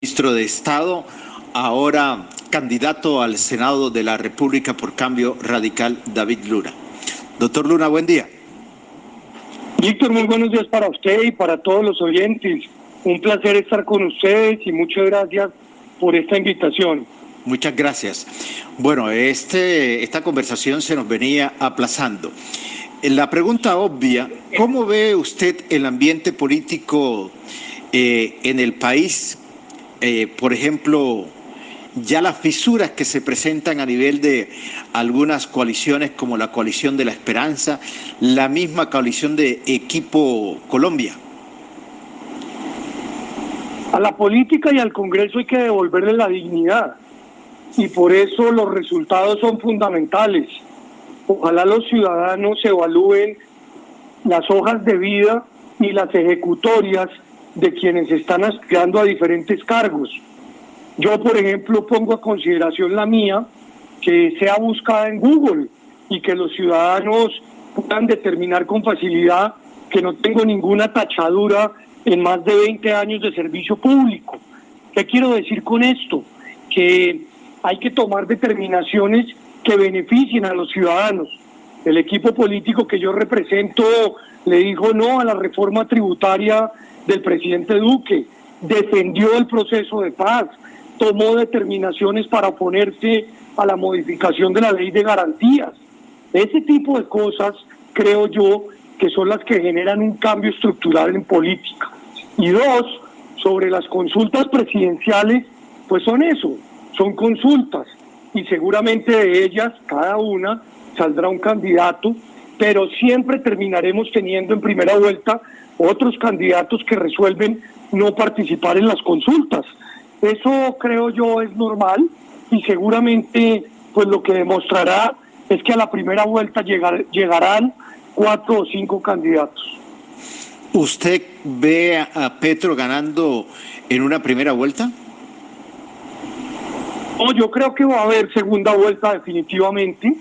Ministro de Estado, ahora candidato al Senado de la República por Cambio Radical, David Luna. Doctor Luna, buen día. Víctor, muy buenos días para usted y para todos los oyentes. Un placer estar con ustedes y muchas gracias por esta invitación. Muchas gracias. Bueno, esta conversación se nos venía aplazando. La pregunta obvia, ¿cómo ve usted el ambiente político en el país? Por ejemplo, ya las fisuras que se presentan a nivel de algunas coaliciones como la coalición de la Esperanza, la misma coalición de Equipo Colombia. A la política y al Congreso hay que devolverle la dignidad y por eso los resultados son fundamentales. Ojalá los ciudadanos evalúen las hojas de vida y las ejecutorias de quienes están aspirando a diferentes cargos. Yo, por ejemplo, pongo a consideración la mía, que sea buscada en Google y que los ciudadanos puedan determinar con facilidad que no tengo ninguna tachadura en más de 20 años de servicio público. ¿Qué quiero decir con esto? Que hay que tomar determinaciones que beneficien a los ciudadanos. El equipo político que yo represento le dijo no a la reforma tributaria del presidente Duque, defendió el proceso de paz, tomó determinaciones para oponerse a la modificación de la ley de garantías. Ese tipo de cosas, creo yo, que son las que generan un cambio estructural en política. Y dos, sobre las consultas presidenciales, pues son eso, son consultas, y seguramente de ellas, cada una, saldrá un candidato, pero siempre terminaremos teniendo en primera vuelta otros candidatos que resuelven no participar en las consultas. Eso creo yo es normal y seguramente pues lo que demostrará es que a la primera vuelta llegarán 4 o 5 candidatos. ¿Usted ve a Petro ganando en una primera vuelta? No, yo creo que va a haber segunda vuelta definitivamente.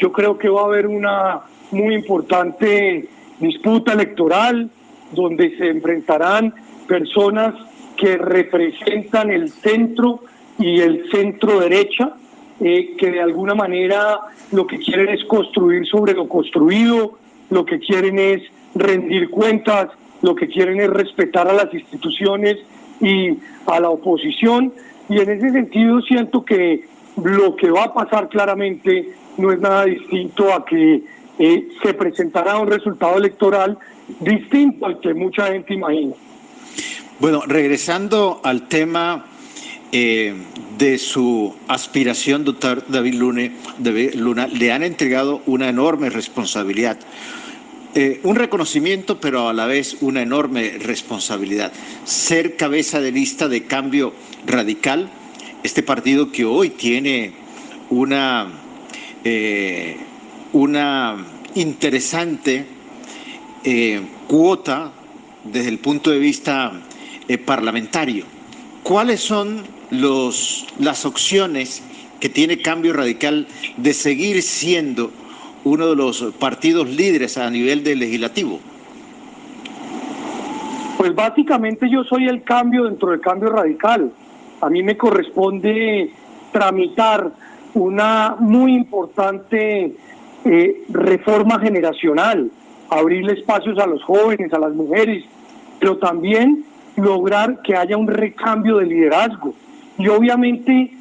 Yo creo que va a haber una muy importante disputa electoral donde se enfrentarán personas que representan el centro y el centro derecha, que de alguna manera lo que quieren es construir sobre lo construido, lo que quieren es rendir cuentas, lo que quieren es respetar a las instituciones y a la oposición, y en ese sentido siento que lo que va a pasar claramente no es nada distinto a que se presentará un resultado electoral distinto al que mucha gente imagina. Bueno, regresando al tema de su aspiración, doctor David Luna, le han entregado una enorme responsabilidad. Un reconocimiento, pero a la vez una enorme responsabilidad. Ser cabeza de lista de Cambio Radical, este partido que hoy tiene una interesante cuota desde el punto de vista parlamentario. ¿Cuáles son las opciones que tiene Cambio Radical de seguir siendo uno de los partidos líderes a nivel del legislativo? Pues básicamente yo soy el cambio dentro del Cambio Radical. A mí me corresponde tramitar una muy importante reforma generacional, abrirle espacios a los jóvenes, a las mujeres, pero también lograr que haya un recambio de liderazgo y obviamente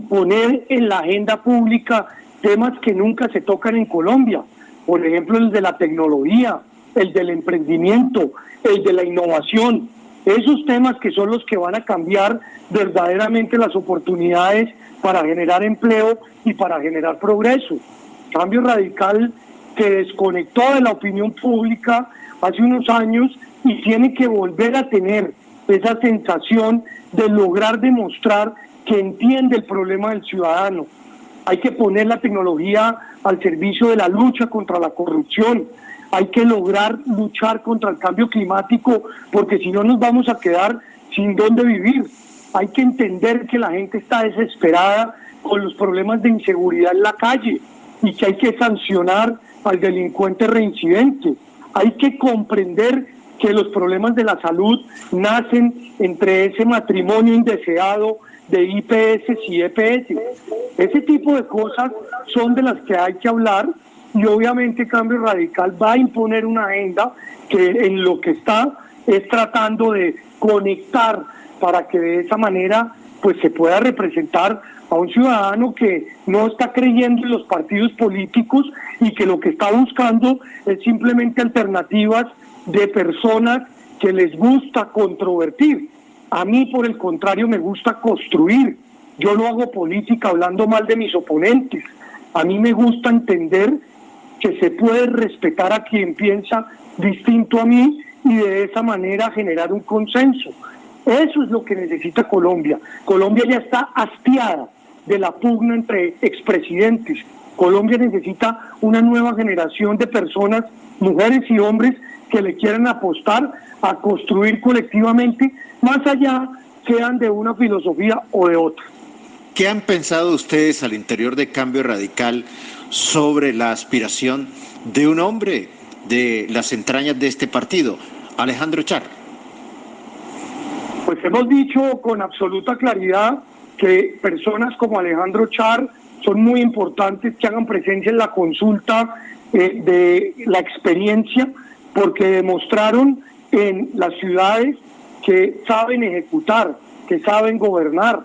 poner en la agenda pública temas que nunca se tocan en Colombia, por ejemplo el de la tecnología, el del emprendimiento, el de la innovación, esos temas que son los que van a cambiar verdaderamente las oportunidades para generar empleo y para generar progreso. Cambio Radical que desconectó de la opinión pública hace unos años y tiene que volver a tener esa sensación de lograr demostrar que entiende el problema del ciudadano. Hay que poner la tecnología al servicio de la lucha contra la corrupción. Hay que lograr luchar contra el cambio climático porque si no nos vamos a quedar sin dónde vivir. Hay que entender que la gente está desesperada con los problemas de inseguridad en la calle y que hay que sancionar al delincuente reincidente. Hay que comprender que los problemas de la salud nacen entre ese matrimonio indeseado de IPS y EPS. Ese tipo de cosas son de las que hay que hablar, y obviamente Cambio Radical va a imponer una agenda que en lo que está es tratando de conectar para que de esa manera pues se pueda representar a un ciudadano que no está creyendo en los partidos políticos y que lo que está buscando es simplemente alternativas de personas que les gusta controvertir. A mí, por el contrario, me gusta construir. Yo no hago política hablando mal de mis oponentes. A mí me gusta entender que se puede respetar a quien piensa distinto a mí y de esa manera generar un consenso. Eso es lo que necesita Colombia. Colombia ya está hastiada de la pugna entre expresidentes. Colombia necesita una nueva generación de personas, mujeres y hombres, que le quieran apostar a construir colectivamente, más allá sean de una filosofía o de otra. ¿Qué han pensado ustedes al interior de Cambio Radical sobre la aspiración de un hombre de las entrañas de este partido, Alejandro Char? Pues hemos dicho con absoluta claridad que personas como Alejandro Char son muy importantes, que hagan presencia en la consulta de la experiencia, porque demostraron en las ciudades que saben ejecutar, que saben gobernar.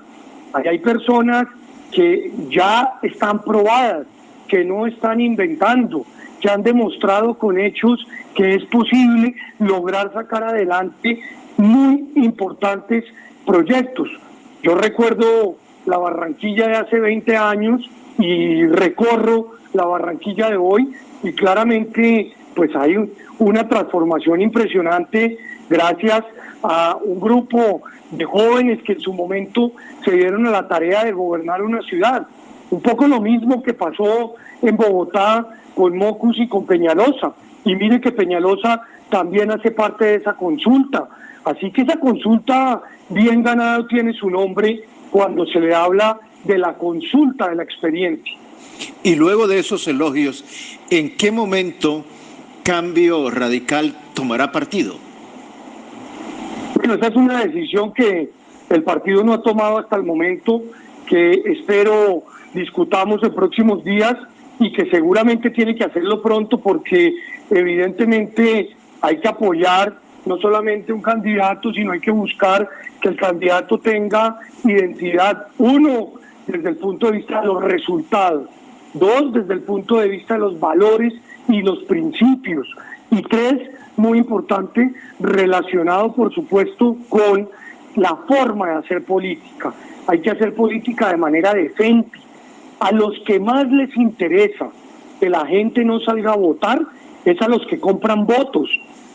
Ahí hay personas que ya están probadas, que no están inventando, que han demostrado con hechos que es posible lograr sacar adelante muy importantes proyectos. Yo recuerdo la Barranquilla de hace 20 años y recorro la Barranquilla de hoy, y claramente pues hay una transformación impresionante gracias a un grupo de jóvenes que en su momento se dieron a la tarea de gobernar una ciudad. Un poco lo mismo que pasó en Bogotá con Mocus y con Peñalosa. Y mire que Peñalosa también hace parte de esa consulta. Así que esa consulta bien ganada tiene su nombre cuando se le habla de la consulta de la experiencia. Y luego de esos elogios, ¿en qué momento Cambio Radical tomará partido? Bueno, esa es una decisión que el partido no ha tomado hasta el momento, que espero discutamos en próximos días y que seguramente tiene que hacerlo pronto, porque evidentemente hay que apoyar no solamente un candidato, sino hay que buscar que el candidato tenga identidad, uno, desde el punto de vista de los resultados, dos, desde el punto de vista de los valores y los principios, y tres, muy importante, relacionado por supuesto con la forma de hacer política. Hay que hacer política de manera decente. A los que más les interesa que la gente no salga a votar es a los que compran votos,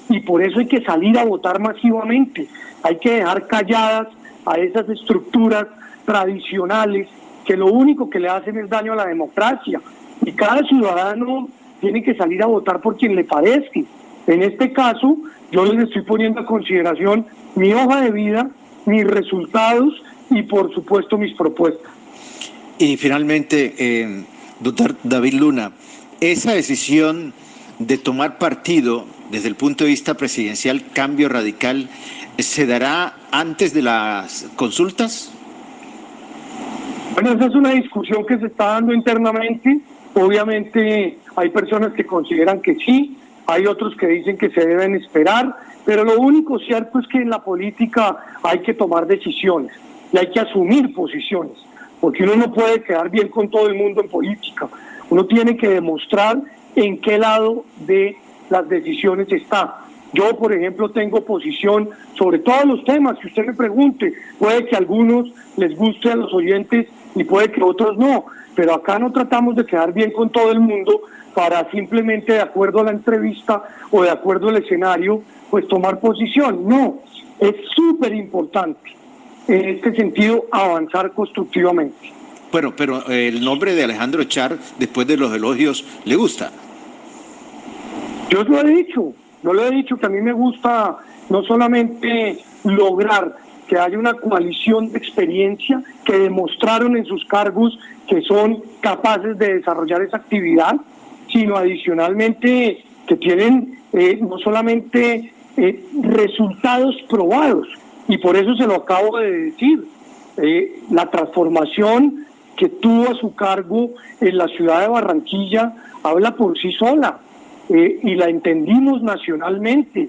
y por eso hay que salir a votar masivamente. Hay que dejar calladas a esas estructuras tradicionales que lo único que le hacen es daño a la democracia, y cada ciudadano tiene que salir a votar por quien le parezca. En este caso, yo les estoy poniendo a consideración mi hoja de vida, mis resultados y por supuesto mis propuestas. Y finalmente, doctor David Luna, esa decisión de tomar partido desde el punto de vista presidencial, Cambio Radical, ¿se dará antes de las consultas? Bueno, esa es una discusión que se está dando internamente. Obviamente hay personas que consideran que sí, hay otros que dicen que se deben esperar, pero lo único cierto es que en la política hay que tomar decisiones y hay que asumir posiciones, porque uno no puede quedar bien con todo el mundo en política. Uno tiene que demostrar en qué lado de las decisiones está. Yo, por ejemplo, tengo posición sobre todos los temas que usted me pregunte. Puede que a algunos les guste a los oyentes y puede que otros no, pero acá no tratamos de quedar bien con todo el mundo para simplemente, de acuerdo a la entrevista o de acuerdo al escenario, pues tomar posición. No, es súper importante en este sentido avanzar constructivamente. Bueno, pero el nombre de Alejandro Char, después de los elogios, ¿le gusta? Yo lo he dicho que a mí me gusta no solamente lograr que haya una coalición de experiencia que demostraron en sus cargos que son capaces de desarrollar esa actividad, sino adicionalmente que tienen no solamente resultados probados, y por eso se lo acabo de decir. La transformación que tuvo a su cargo en la ciudad de Barranquilla habla por sí sola, y la entendimos nacionalmente,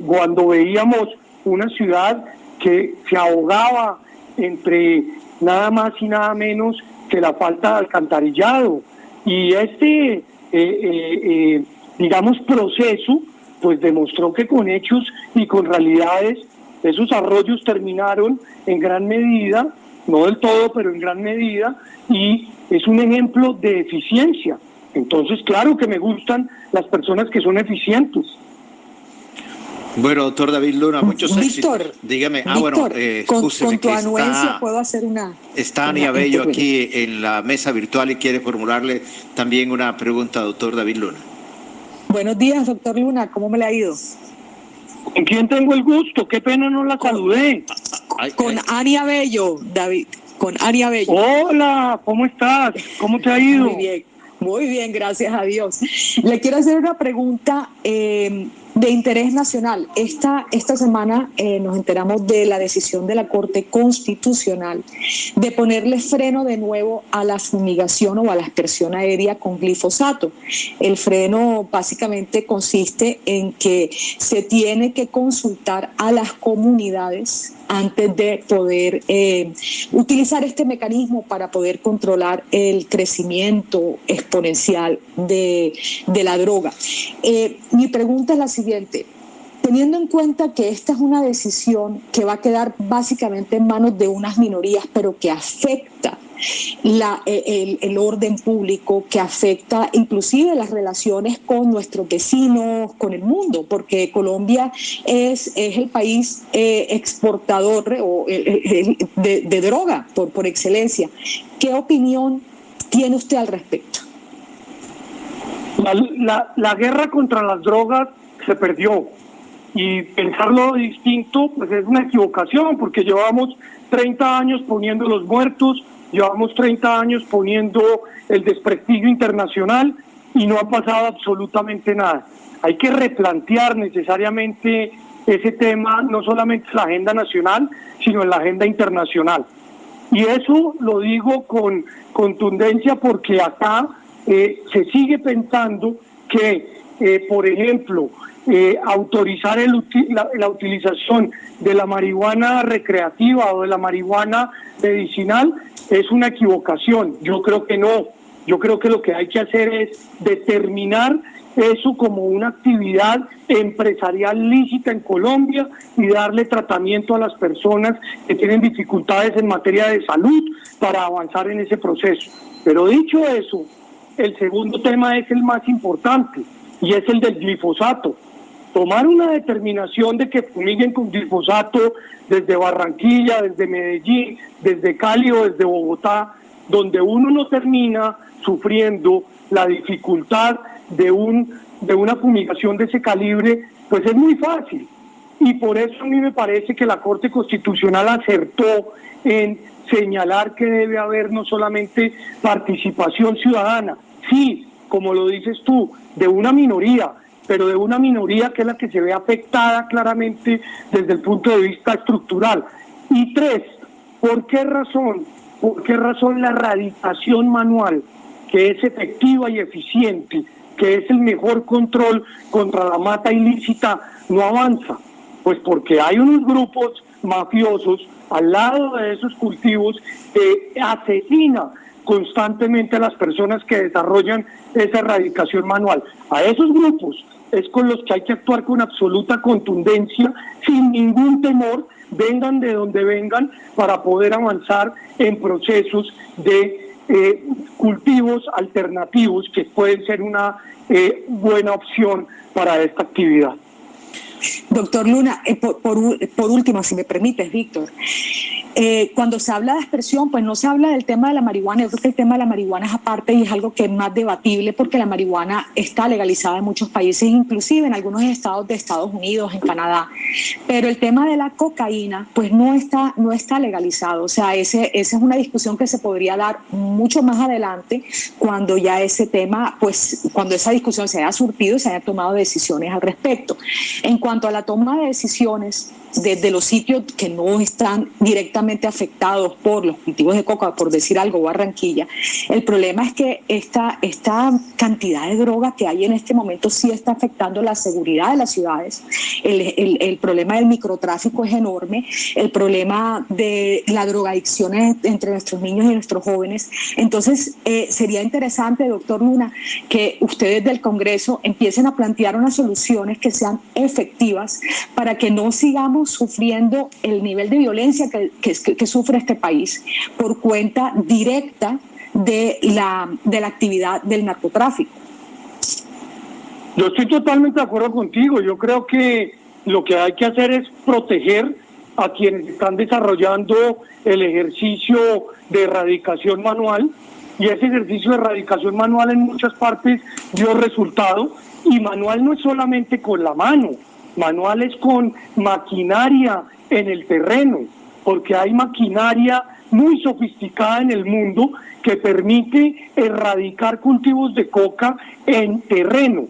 cuando veíamos una ciudad que se ahogaba entre nada más y nada menos que la falta de alcantarillado, y digamos, proceso, pues demostró que con hechos y con realidades esos arroyos terminaron en gran medida, no del todo, pero en gran medida, y es un ejemplo de eficiencia. Entonces, claro que me gustan las personas que son eficientes. Bueno, doctor David Luna, muchos Víctor, éxitos. Dígame, Víctor, con tu que anuencia puedo hacer está Ania Bello aquí en la mesa virtual y quiere formularle también una pregunta, doctor David Luna. Buenos días, doctor Luna, ¿cómo me le ha ido? ¿Con quién tengo el gusto? Qué pena no la saludé. Con Ania Bello, David, con Ania Bello. Hola, ¿cómo estás? ¿Cómo te ha ido? Muy bien, gracias a Dios. Le quiero hacer una pregunta de interés nacional. Esta semana nos enteramos de la decisión de la Corte Constitucional de ponerle freno de nuevo a la fumigación o a la aspersión aérea con glifosato. El freno básicamente consiste en que se tiene que consultar a las comunidades antes de poder utilizar este mecanismo para poder controlar el crecimiento exponencial de la droga. Mi pregunta es la siguiente. Teniendo en cuenta que esta es una decisión que va a quedar básicamente en manos de unas minorías, pero que afecta el orden público, que afecta inclusive las relaciones con nuestros vecinos, con el mundo, porque Colombia es el país exportador de droga por excelencia. ¿Qué opinión tiene usted al respecto? La guerra contra las drogas se perdió, y pensarlo distinto pues es una equivocación, porque llevamos 30 años poniendo los muertos, llevamos 30 años poniendo el desprestigio internacional y no ha pasado absolutamente nada. Hay que replantear necesariamente ese tema, no solamente en la agenda nacional, sino en la agenda internacional. Y eso lo digo con contundencia porque acá se sigue pensando que, por ejemplo, autorizar la utilización de la marihuana recreativa o de la marihuana medicinal es una equivocación. Yo creo que no. Yo creo que lo que hay que hacer es determinar eso como una actividad empresarial lícita en Colombia y darle tratamiento a las personas que tienen dificultades en materia de salud para avanzar en ese proceso. Pero dicho eso, el segundo tema es el más importante y es el del glifosato. Tomar una determinación de que fumiguen con glifosato desde Barranquilla, desde Medellín, desde Cali o desde Bogotá, donde uno no termina sufriendo la dificultad de una fumigación de ese calibre, pues es muy fácil. Y por eso a mí me parece que la Corte Constitucional acertó en señalar que debe haber no solamente participación ciudadana, sí, como lo dices tú, de una minoría, pero de una minoría que es la que se ve afectada claramente desde el punto de vista estructural. Y tres, ¿por qué razón? ¿Por qué razón la erradicación manual, que es efectiva y eficiente, que es el mejor control contra la mata ilícita, no avanza? Pues porque hay unos grupos mafiosos al lado de esos cultivos que asesinan constantemente a las personas que desarrollan esa erradicación manual. A esos grupos es con los que hay que actuar con absoluta contundencia, sin ningún temor, vengan de donde vengan, para poder avanzar en procesos de cultivos alternativos que pueden ser una buena opción para esta actividad. Doctor Luna, por último, si me permites, Víctor, cuando se habla de aspersión, pues no se habla del tema de la marihuana. Yo creo que el tema de la marihuana es aparte y es algo que es más debatible porque la marihuana está legalizada en muchos países, inclusive en algunos estados de Estados Unidos, en Canadá. Pero el tema de la cocaína, pues no está legalizado. O sea, esa es una discusión que se podría dar mucho más adelante cuando ya ese tema, pues cuando esa discusión se haya surtido y se hayan tomado decisiones al respecto. En cuanto a la toma de decisiones desde los sitios que no están directamente afectados por los cultivos de coca, por decir algo, Barranquilla, el problema es que esta cantidad de droga que hay en este momento sí está afectando la seguridad de las ciudades. El problema del microtráfico es enorme, el problema de la drogadicción entre nuestros niños y nuestros jóvenes. Entonces, sería interesante, doctor Luna, que ustedes del Congreso empiecen a plantear unas soluciones que sean efectivas para que no sigamos sufriendo el nivel de violencia que sufre este país por cuenta directa de la actividad del narcotráfico. Yo estoy totalmente de acuerdo contigo. Yo creo que lo que hay que hacer es proteger a quienes están desarrollando el ejercicio de erradicación manual, y ese ejercicio de erradicación manual en muchas partes dio resultado, y manual no es solamente con la mano, manual es con maquinaria en el terreno, porque hay maquinaria muy sofisticada en el mundo que permite erradicar cultivos de coca en terreno.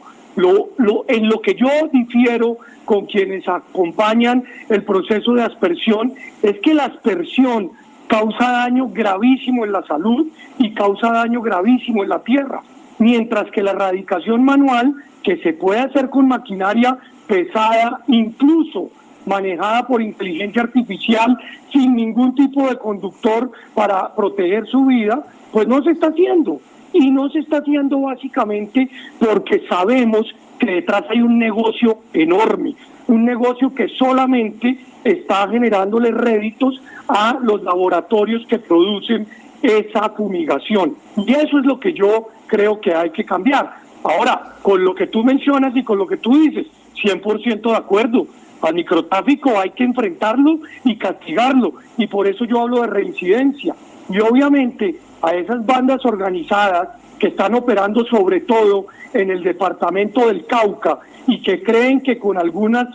En lo que yo difiero con quienes acompañan el proceso de aspersión es que la aspersión causa daño gravísimo en la salud y causa daño gravísimo en la tierra, mientras que la erradicación manual, que se puede hacer con maquinaria pesada, incluso manejada por inteligencia artificial, sin ningún tipo de conductor para proteger su vida, pues no se está haciendo. Y no se está haciendo básicamente porque sabemos que detrás hay un negocio enorme, un negocio que solamente está generándole réditos a los laboratorios que producen esa fumigación. Y eso es lo que yo creo que hay que cambiar. Ahora, con lo que tú mencionas y con lo que tú dices, 100% de acuerdo. Al microtráfico hay que enfrentarlo y castigarlo, y por eso yo hablo de reincidencia. Y obviamente a esas bandas organizadas que están operando sobre todo en el departamento del Cauca y que creen que con algunas,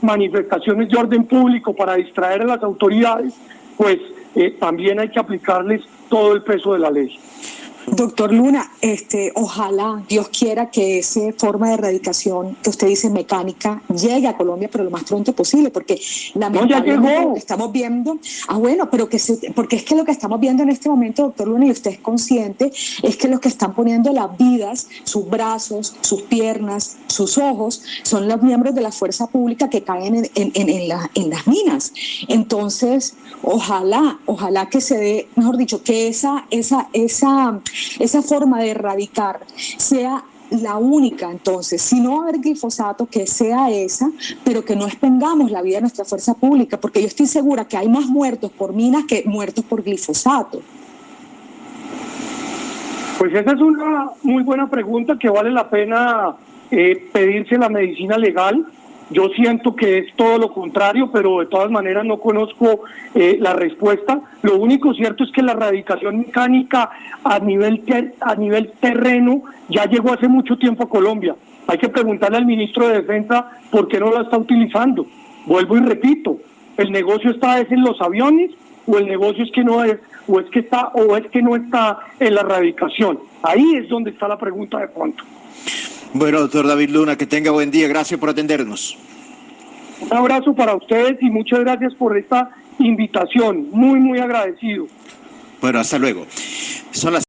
manifestaciones de orden público para distraer a las autoridades, pues también hay que aplicarles todo el peso de la ley. Doctor Luna, ojalá, Dios quiera que esa forma de erradicación que usted dice mecánica llegue a Colombia, pero lo más pronto posible, porque lamentablemente lo que estamos viendo, porque es que lo que estamos viendo en este momento, doctor Luna, y usted es consciente, es que los que están poniendo las vidas, sus brazos, sus piernas, sus ojos, son los miembros de la fuerza pública que caen en las minas. Entonces, ojalá que se dé, mejor dicho, que esa forma de erradicar sea la única. Entonces, si no va a haber glifosato, que sea esa, pero que no expongamos la vida de nuestra fuerza pública, porque yo estoy segura que hay más muertos por minas que muertos por glifosato. Pues esa es una muy buena pregunta que vale la pena pedirse la medicina legal. Yo siento que es todo lo contrario, pero de todas maneras no conozco la respuesta. Lo único cierto es que la erradicación mecánica a nivel terreno ya llegó hace mucho tiempo a Colombia. Hay que preguntarle al ministro de Defensa por qué no la está utilizando. Vuelvo y repito, ¿el negocio está en los aviones o el negocio es que no es, o es que no está en la erradicación? Ahí es donde está la pregunta de fondo. Bueno, doctor David Luna, que tenga buen día. Gracias por atendernos. Un abrazo para ustedes y muchas gracias por esta invitación. Muy, muy agradecido. Bueno, hasta luego. Son las